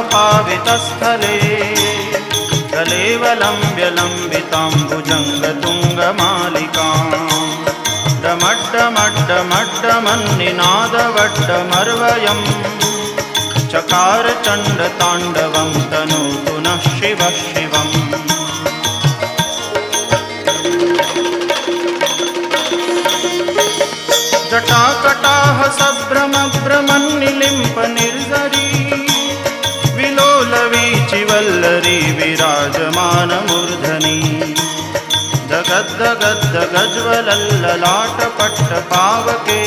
जटाटवीकलज्जलप्रवाहपावितस्थले कलेवलम्ब्य लम्बिताम्बुजङ्गतुङ्गमालिकां डमड्डमड्डमड्डमन्निनादवड्डमर्वयं चकार चण्डताण्डवं तनोतु नः शिवः शिवम्। जटाकटाह सभ्रमभ्रमन्निलिम्प निर्झरी विलोलवीचिवल्लरी विराजमानमूर्धनि जगद्दगद्दगज्वलल्ललाटपट्टपावके